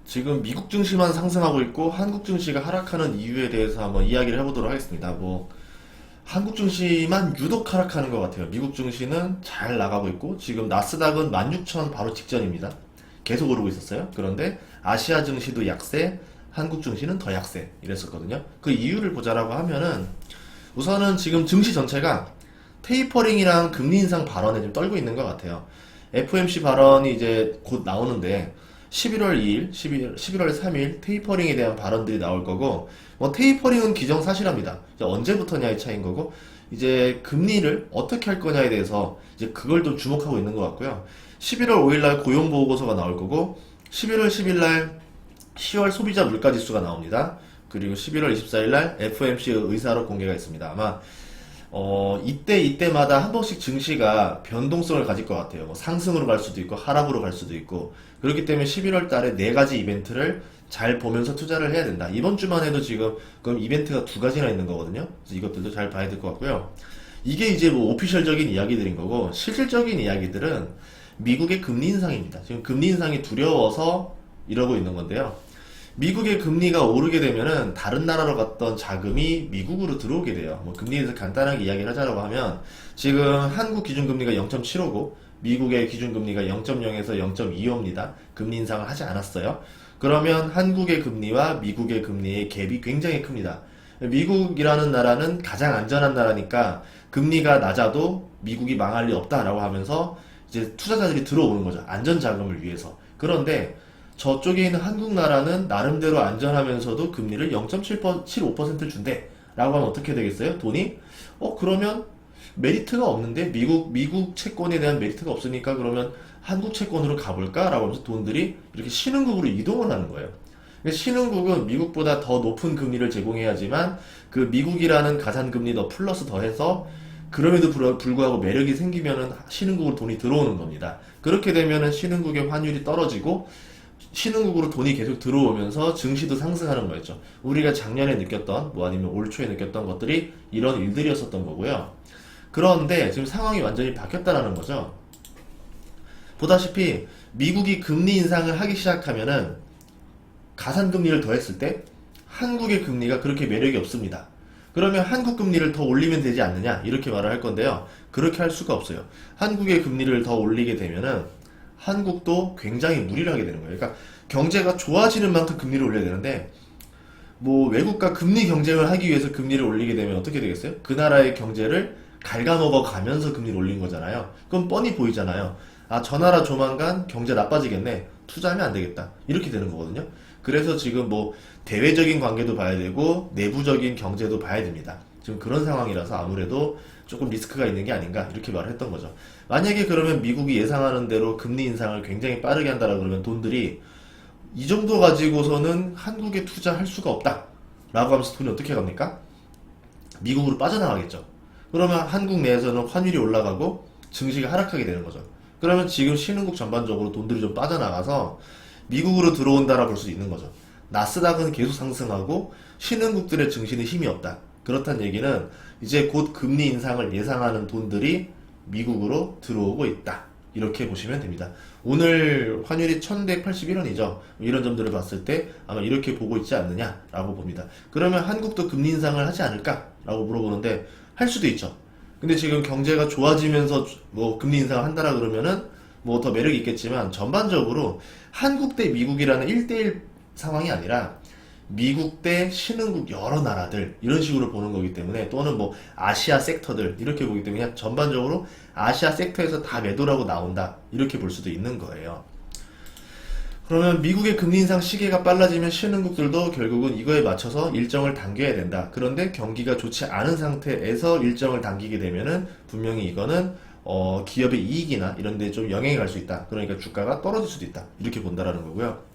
지금 미국 증시만 상승하고 있고 한국 증시가 하락하는 이유에 대해서 한번 이야기를 해보도록 하겠습니다. 한국 증시만 유독 하락하는 것 같아요. 미국 증시는 잘 나가고 있고 지금 나스닥은 16,000 바로 직전입니다. 계속 오르고 있었어요. 그런데 아시아 증시도 약세, 한국 증시는 더 약세 이랬었거든요. 그 이유를 보자라고 하면은 우선은 지금 증시 전체가 테이퍼링이랑 금리 인상 발언에 좀 떨고 있는 것 같아요. FOMC 발언이 이제 곧 나오는데 11월 2일, 11월 3일 테이퍼링에 대한 발언들이 나올 거고, 뭐 테이퍼링은 기정사실합니다. 이제 언제부터냐의 차이인 거고, 이제 금리를 어떻게 할 거냐에 대해서 이제 그걸 좀 주목하고 있는 것 같고요. 11월 5일 날 고용 보고서가 나올 거고, 11월 10일 날 10월 소비자 물가 지수가 나옵니다. 그리고 11월 24일 날 FOMC 의사록 공개가 있습니다. 아마 이때마다 한 번씩 증시가 변동성을 가질 것 같아요. 뭐 상승으로 갈 수도 있고, 하락으로 갈 수도 있고, 그렇기 때문에 11월 달에 네 가지 이벤트를 잘 보면서 투자를 해야 된다. 이번 주만 해도 지금, 그럼 이벤트가 두 가지나 있는 거거든요. 그래서 이것들도 잘 봐야 될 것 같고요. 이게 이제 뭐 오피셜적인 이야기들인 거고, 실질적인 이야기들은 미국의 금리 인상입니다. 지금 금리 인상이 두려워서 이러고 있는 건데요. 미국의 금리가 오르게 되면은 다른 나라로 갔던 자금이 미국으로 들어오게 돼요. 뭐 금리에 대해서 간단하게 이야기를 하자라고 하면 지금 한국 기준금리가 0.75고 미국의 기준금리가 0.0에서 0.25입니다. 금리 인상을 하지 않았어요. 그러면 한국의 금리와 미국의 금리의 갭이 굉장히 큽니다. 미국이라는 나라는 가장 안전한 나라니까 금리가 낮아도 미국이 망할 리 없다라고 하면서 이제 투자자들이 들어오는 거죠. 안전 자금을 위해서. 그런데 저쪽에 있는 한국 나라는 나름대로 안전하면서도 금리를 0.75% 준대. 라고 하면 어떻게 되겠어요? 돈이? 그러면 메리트가 없는데? 미국 채권에 대한 메리트가 없으니까 그러면 한국 채권으로 가볼까? 라고 하면서 돈들이 이렇게 신흥국으로 이동을 하는 거예요. 신흥국은 미국보다 더 높은 금리를 제공해야지만 그 미국이라는 가산금리 더 플러스 더해서 그럼에도 불구하고 매력이 생기면은 신흥국으로 돈이 들어오는 겁니다. 그렇게 되면은 신흥국의 환율이 떨어지고 신흥국으로 돈이 계속 들어오면서 증시도 상승하는 거였죠. 우리가 작년에 느꼈던, 뭐 아니면 올 초에 느꼈던 것들이 이런 일들이었었던 거고요. 그런데 지금 상황이 완전히 바뀌었다라는 거죠. 보다시피 미국이 금리 인상을 하기 시작하면은 가산금리를 더했을 때 한국의 금리가 그렇게 매력이 없습니다. 그러면 한국 금리를 더 올리면 되지 않느냐? 이렇게 말을 할 건데요. 그렇게 할 수가 없어요. 한국의 금리를 더 올리게 되면은 한국도 굉장히 무리를 하게 되는 거예요. 그러니까 경제가 좋아지는 만큼 금리를 올려야 되는데 뭐 외국과 금리 경쟁을 하기 위해서 금리를 올리게 되면 어떻게 되겠어요? 그 나라의 경제를 갉아먹어 가면서 금리를 올린 거잖아요. 그럼 뻔히 보이잖아요. 아, 저 나라 조만간 경제 나빠지겠네. 투자하면 안 되겠다. 이렇게 되는 거거든요. 그래서 지금 뭐 대외적인 관계도 봐야 되고 내부적인 경제도 봐야 됩니다. 지금 그런 상황이라서 아무래도 조금 리스크가 있는 게 아닌가 이렇게 말을 했던 거죠. 만약에 그러면 미국이 예상하는 대로 금리 인상을 굉장히 빠르게 한다라 그러면 돈들이 이 정도 가지고서는 한국에 투자할 수가 없다 라고 하면서 돈이 어떻게 갑니까? 미국으로 빠져나가겠죠. 그러면 한국 내에서는 환율이 올라가고 증시가 하락하게 되는 거죠. 그러면 지금 신흥국 전반적으로 돈들이 좀 빠져나가서 미국으로 들어온다라 볼 수 있는 거죠. 나스닥은 계속 상승하고 신흥국들의 증시는 힘이 없다. 그렇다는 얘기는 이제 곧 금리 인상을 예상하는 돈들이 미국으로 들어오고 있다. 이렇게 보시면 됩니다. 오늘 환율이 1181원이죠. 이런 점들을 봤을 때 아마 이렇게 보고 있지 않느냐라고 봅니다. 그러면 한국도 금리 인상을 하지 않을까? 라고 물어보는데 할 수도 있죠. 근데 지금 경제가 좋아지면서 뭐 금리 인상을 한다라 그러면은 뭐 더 매력이 있겠지만 전반적으로 한국 대 미국이라는 1대1 상황이 아니라 미국 대 신흥국 여러 나라들 이런 식으로 보는 거기 때문에 또는 뭐 아시아 섹터들 이렇게 보기 때문에 그냥 전반적으로 아시아 섹터에서 다 매도라고 나온다 이렇게 볼 수도 있는 거예요. 그러면 미국의 금리 인상 시기가 빨라지면 신흥국들도 결국은 이거에 맞춰서 일정을 당겨야 된다. 그런데 경기가 좋지 않은 상태에서 일정을 당기게 되면은 분명히 이거는 기업의 이익이나 이런 데 좀 영향이 갈 수 있다. 그러니까 주가가 떨어질 수도 있다. 이렇게 본다라는 거고요.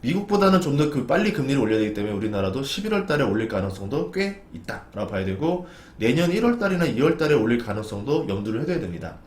미국보다는 좀 더 빨리 금리를 올려야 되기 때문에 우리나라도 11월 달에 올릴 가능성도 꽤 있다라고 봐야 되고 내년 1월 달이나 2월 달에 올릴 가능성도 염두를 해둬야 됩니다.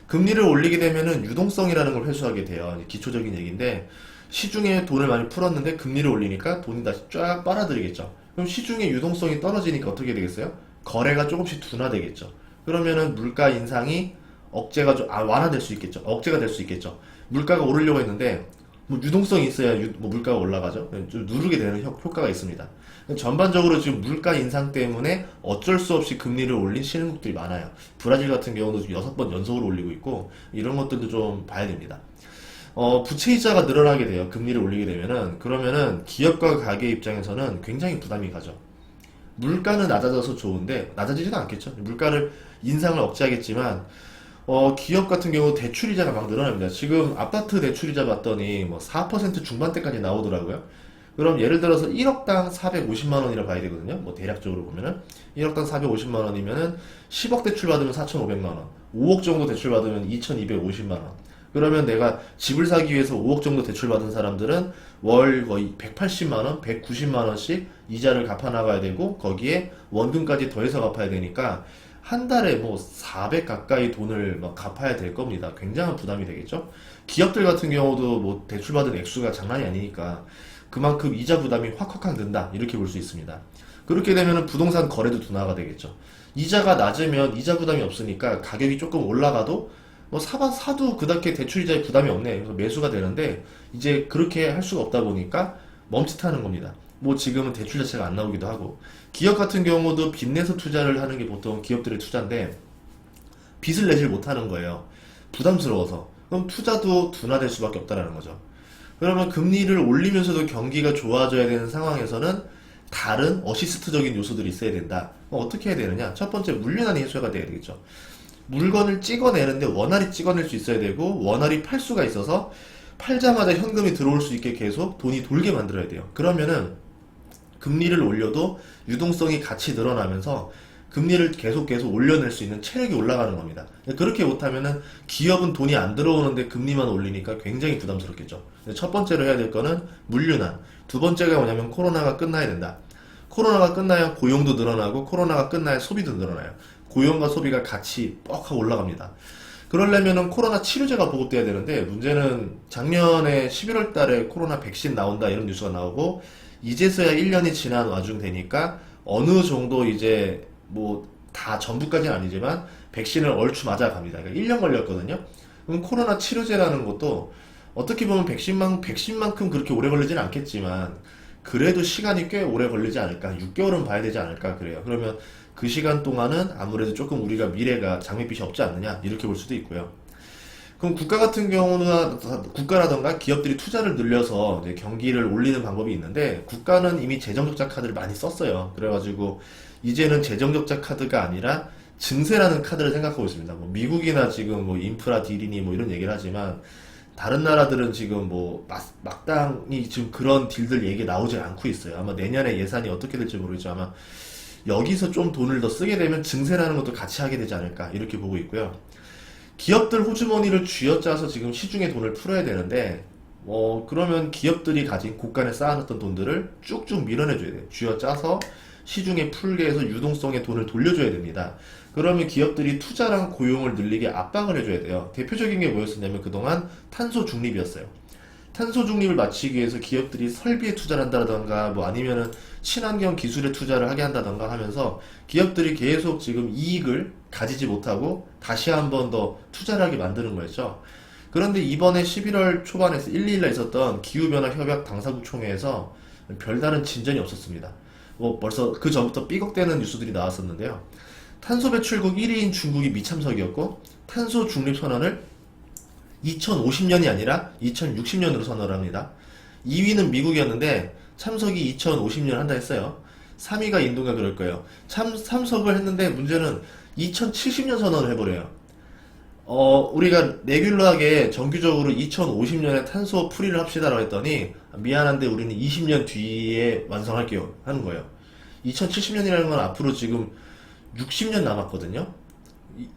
금리를 올리게 되면은 유동성이라는 걸 회수하게 돼요. 기초적인 얘기인데 시중에 돈을 많이 풀었는데 금리를 올리니까 돈이 다시 쫙 빨아들이겠죠. 그럼 시중의 유동성이 떨어지니까 어떻게 되겠어요? 거래가 조금씩 둔화되겠죠. 그러면은 물가 인상이 억제가 좀 완화될 수 있겠죠. 억제가 될 수 있겠죠. 물가가 오르려고 했는데 뭐 유동성이 있어야 뭐 물가가 올라가죠. 좀 누르게 되는 효과가 있습니다. 전반적으로 지금 물가 인상 때문에 어쩔 수 없이 금리를 올린 신흥국들이 많아요. 브라질 같은 경우도 지금 6번 연속으로 올리고 있고 이런 것들도 좀 봐야 됩니다. 부채이자가 늘어나게 돼요. 금리를 올리게 되면은 그러면은 기업과 가게 입장에서는 굉장히 부담이 가죠. 물가는 낮아져서 좋은데 낮아지지도 않겠죠. 물가를 인상을 억제하겠지만 기업 같은 경우 대출이자가 막 늘어납니다. 지금 아파트 대출이자 봤더니 뭐 4% 중반대까지 나오더라고요. 그럼 예를 들어서 1억당 450만 원이라 봐야 되거든요. 뭐 대략적으로 보면은 1억당 450만 원이면은 10억 대출 받으면 4,500만 원, 5억 정도 대출 받으면 2,250만 원. 그러면 내가 집을 사기 위해서 5억 정도 대출 받은 사람들은 월 거의 180만 원, 190만 원씩 이자를 갚아 나가야 되고 거기에 원금까지 더해서 갚아야 되니까 한 달에 뭐 400 가까이 돈을 막 갚아야 될 겁니다. 굉장한 부담이 되겠죠? 기업들 같은 경우도 뭐 대출받은 액수가 장난이 아니니까 그만큼 이자 부담이 확확 는다. 이렇게 볼 수 있습니다. 그렇게 되면 부동산 거래도 둔화가 되겠죠. 이자가 낮으면 이자 부담이 없으니까 가격이 조금 올라가도 뭐 사도 그닥게 대출이자에 부담이 없네. 그래서 매수가 되는데 이제 그렇게 할 수가 없다 보니까 멈칫하는 겁니다. 뭐 지금은 대출 자체가 안 나오기도 하고 기업 같은 경우도 빚 내서 투자를 하는 게 보통 기업들의 투자인데 빚을 내질 못하는 거예요. 부담스러워서. 그럼 투자도 둔화될 수밖에 없다는 거죠. 그러면 금리를 올리면서도 경기가 좋아져야 되는 상황에서는 다른 어시스트적인 요소들이 있어야 된다. 어떻게 해야 되느냐? 첫 번째 물류난이 해소가 돼야 되겠죠. 물건을 찍어내는데 원활히 찍어낼 수 있어야 되고 원활히 팔 수가 있어서 팔자마자 현금이 들어올 수 있게 계속 돈이 돌게 만들어야 돼요. 그러면은 금리를 올려도 유동성이 같이 늘어나면서 금리를 계속 올려낼 수 있는 체력이 올라가는 겁니다. 그렇게 못하면은 기업은 돈이 안 들어오는데 금리만 올리니까 굉장히 부담스럽겠죠. 첫 번째로 해야 될 거는 물류난. 두 번째가 뭐냐면 코로나가 끝나야 된다. 코로나가 끝나야 고용도 늘어나고 코로나가 끝나야 소비도 늘어나요. 고용과 소비가 같이 뻑 하고 올라갑니다. 그러려면은 코로나 치료제가 보급돼야 되는데 문제는 작년에 11월 달에 코로나 백신 나온다 이런 뉴스가 나오고 이제서야 1년이 지난 와중 되니까 어느 정도 이제 뭐 다 전부까지는 아니지만 백신을 얼추 맞아갑니다. 그러니까 1년 걸렸거든요. 그럼 코로나 치료제라는 것도 어떻게 보면 백신만큼 그렇게 오래 걸리진 않겠지만 그래도 시간이 꽤 오래 걸리지 않을까? 6개월은 봐야 되지 않을까? 그래요. 그러면 그 시간 동안은 아무래도 조금 우리가 미래가 장밋빛이 없지 않느냐? 이렇게 볼 수도 있고요. 그럼 국가 같은 경우는 국가라던가 기업들이 투자를 늘려서 이제 경기를 올리는 방법이 있는데 국가는 이미 재정적자 카드를 많이 썼어요. 그래가지고 이제는 재정적자 카드가 아니라 증세라는 카드를 생각하고 있습니다. 뭐 미국이나 지금 뭐 인프라 딜이니 뭐 이런 얘기를 하지만 다른 나라들은 지금 뭐 막당히 지금 그런 딜들 얘기 나오지 않고 있어요. 아마 내년에 예산이 어떻게 될지 모르겠죠. 아마 여기서 좀 돈을 더 쓰게 되면 증세라는 것도 같이 하게 되지 않을까 이렇게 보고 있고요. 기업들 호주머니를 쥐어짜서 지금 시중에 돈을 풀어야 되는데 그러면 기업들이 가진 곳간에 쌓아놨던 돈들을 쭉쭉 밀어내줘야 돼요. 쥐어짜서 시중에 풀게 해서 유동성에 돈을 돌려줘야 됩니다. 그러면 기업들이 투자랑 고용을 늘리게 압박을 해줘야 돼요. 대표적인 게 뭐였었냐면 그동안 탄소 중립이었어요. 탄소 중립을 맞추기 위해서 기업들이 설비에 투자를 한다던가 뭐 아니면은 친환경 기술에 투자를 하게 한다던가 하면서 기업들이 계속 지금 이익을 가지지 못하고 다시 한 번 더 투자를 하게 만드는 거였죠. 그런데 이번에 11월 초반에서 1.2일에 있었던 기후변화 협약 당사국 총회에서 별다른 진전이 없었습니다. 뭐 벌써 그 전부터 삐걱대는 뉴스들이 나왔었는데요. 탄소 배출국 1위인 중국이 미참석이었고 탄소 중립 선언을 2050년이 아니라 2060년으로 선언을 합니다. 2위는 미국이었는데 참석이 2050년 한다 했어요. 3위가 인도가 그럴 거예요. 참석을 했는데 문제는 2070년 선언을 해버려요. 우리가 레귤러하게 정규적으로 2050년에 탄소 프리를 합시다라고 했더니 미안한데 우리는 20년 뒤에 완성할게요 하는 거예요. 2070년이라는 건 앞으로 지금 60년 남았거든요.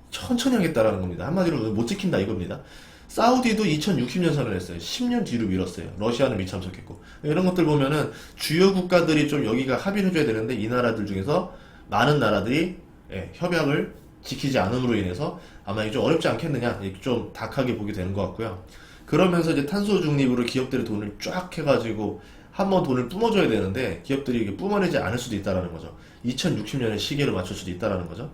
천천히 하겠다라는 겁니다. 한마디로 못 지킨다 이겁니다. 사우디도 2060년 선언을 했어요. 10년 뒤로 미뤘어요. 러시아는 미참석했고. 이런 것들 보면은 주요 국가들이 좀 여기가 합의를 해줘야 되는데 이 나라들 중에서 많은 나라들이 협약을 지키지 않음으로 인해서 아마 이게 좀 어렵지 않겠느냐 좀 닥하게 보게 되는 것 같고요. 그러면서 이제 탄소 중립으로 기업들이 돈을 쫙 해가지고 한번 돈을 뿜어줘야 되는데 기업들이 이게 뿜어내지 않을 수도 있다라는 거죠. 2060년에 시계를 맞출 수도 있다라는 거죠.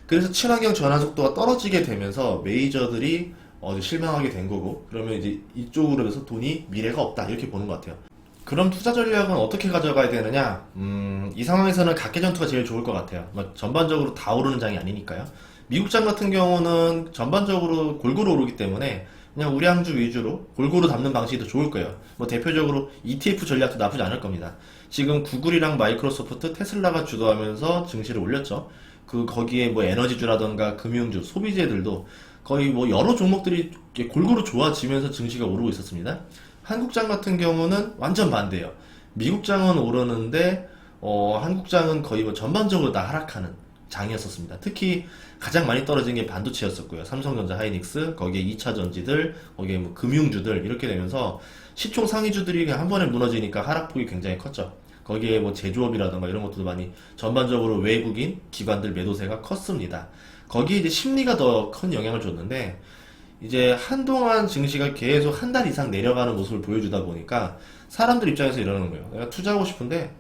그래서 친환경 전환 속도가 떨어지게 되면서 메이저들이 실망하게 된 거고, 그러면 이제 이쪽으로 해서 돈이 미래가 없다 이렇게 보는 것 같아요. 그럼 투자 전략은 어떻게 가져가야 되느냐? 이 상황에서는 각계전투가 제일 좋을 것 같아요. 전반적으로 다 오르는 장이 아니니까요. 미국장 같은 경우는 전반적으로 골고루 오르기 때문에 그냥 우량주 위주로 골고루 담는 방식이 더 좋을 거예요. 대표적으로 ETF 전략도 나쁘지 않을 겁니다. 지금 구글이랑 마이크로소프트, 테슬라가 주도하면서 증시를 올렸죠. 거기에 에너지주라던가 금융주, 소비재들도 거의 여러 종목들이 이렇게 골고루 좋아지면서 증시가 오르고 있었습니다. 한국장 같은 경우는 완전 반대예요. 미국장은 오르는데 한국장은 거의 전반적으로 다 하락하는 장이었었습니다. 특히 가장 많이 떨어진 게 반도체였었고요. 삼성전자, 하이닉스, 거기에 2차 전지들, 거기에 금융주들 이렇게 되면서 시총 상위주들이 그냥 한 번에 무너지니까 하락폭이 굉장히 컸죠. 거기에 제조업이라던가 이런 것들도 많이 전반적으로 외국인 기관들 매도세가 컸습니다. 거기에 이제 심리가 더 큰 영향을 줬는데, 이제 한동안 증시가 계속 한 달 이상 내려가는 모습을 보여주다 보니까 사람들 입장에서 이러는 거예요. 내가 투자하고 싶은데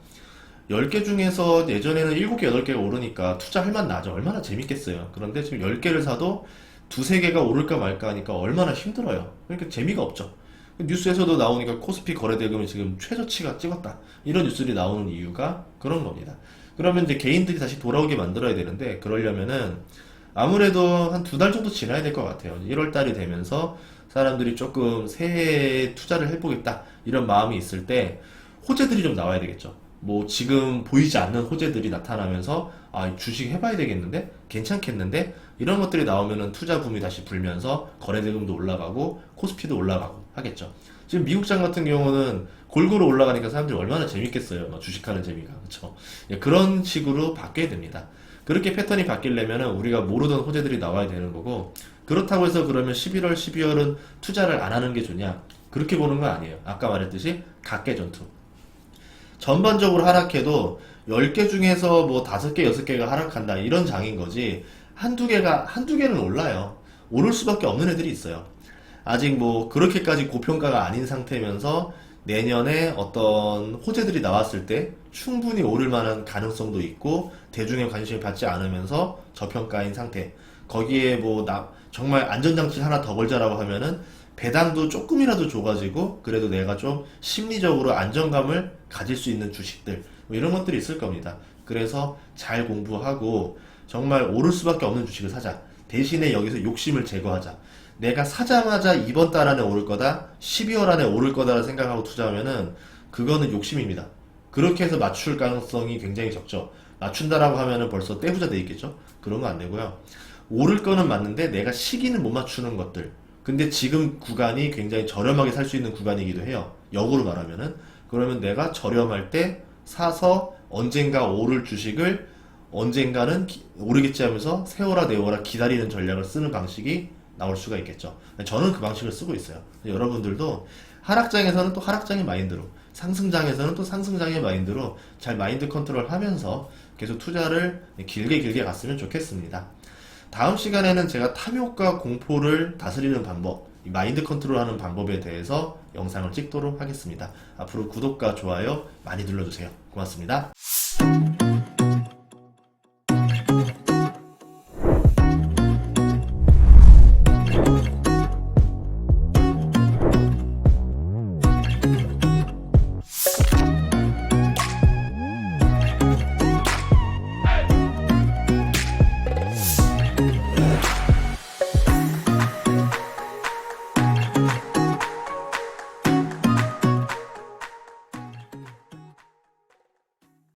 10개 중에서 예전에는 7개, 8개가 오르니까 투자할 맛 나죠. 얼마나 재밌겠어요. 그런데 지금 10개를 사도 두세 개가 오를까 말까 하니까 얼마나 힘들어요. 그러니까 재미가 없죠. 뉴스에서도 나오니까 코스피 거래대금이 지금 최저치가 찍었다, 이런 뉴스들이 나오는 이유가 그런 겁니다. 그러면 이제 개인들이 다시 돌아오게 만들어야 되는데, 그러려면은 아무래도 한 2달 정도 지나야 될 것 같아요. 1월달이 되면서 사람들이 조금 새해에 투자를 해보겠다 이런 마음이 있을 때 호재들이 좀 나와야 되겠죠. 지금 보이지 않는 호재들이 나타나면서 주식 해봐야 되겠는데, 괜찮겠는데, 이런 것들이 나오면은 투자 붐이 다시 불면서 거래대금도 올라가고 코스피도 올라가고 하겠죠. 지금 미국장 같은 경우는 골고루 올라가니까 사람들이 얼마나 재밌겠어요. 주식하는 재미가. 그렇죠. 그런 식으로 바뀌어야 됩니다. 그렇게 패턴이 바뀌려면은 우리가 모르던 호재들이 나와야 되는 거고, 그렇다고 해서 그러면 11월, 12월은 투자를 안 하는 게 좋냐? 그렇게 보는 건 아니에요. 아까 말했듯이 각계전투. 전반적으로 하락해도 10개 중에서 5개, 6개가 하락한다, 이런 장인 거지, 한두 개는 올라요. 오를 수밖에 없는 애들이 있어요. 아직 그렇게까지 고평가가 아닌 상태면서 내년에 어떤 호재들이 나왔을 때 충분히 오를 만한 가능성도 있고 대중의 관심을 받지 않으면서 저평가인 상태. 거기에 정말 안전장치 하나 더 걸자라고 하면은 배당도 조금이라도 줘가지고 그래도 내가 좀 심리적으로 안정감을 가질 수 있는 주식들, 이런 것들이 있을 겁니다. 그래서 잘 공부하고 정말 오를 수밖에 없는 주식을 사자. 대신에 여기서 욕심을 제거하자. 내가 사자마자 이번 달 안에 오를 거다, 12월 안에 오를 거다라고 생각하고 투자하면은 그거는 욕심입니다. 그렇게 해서 맞출 가능성이 굉장히 적죠. 맞춘다라고 하면은 벌써 떼부자 돼 있겠죠. 그런 거 안 되고요. 오를 거는 맞는데 내가 시기는 못 맞추는 것들. 근데 지금 구간이 굉장히 저렴하게 살 수 있는 구간이기도 해요. 역으로 말하면은. 그러면 내가 저렴할 때 사서 언젠가 오를 주식을 언젠가는 오르겠지 하면서 세워라 내워라 기다리는 전략을 쓰는 방식이 나올 수가 있겠죠. 저는 그 방식을 쓰고 있어요. 여러분들도 하락장에서는 또 하락장의 마인드로, 상승장에서는 또 상승장의 마인드로 잘 마인드 컨트롤 하면서 계속 투자를 길게 갔으면 좋겠습니다. 다음 시간에는 제가 탐욕과 공포를 다스리는 방법, 이 마인드 컨트롤 하는 방법에 대해서 영상을 찍도록 하겠습니다. 앞으로 구독과 좋아요 많이 눌러주세요. 고맙습니다.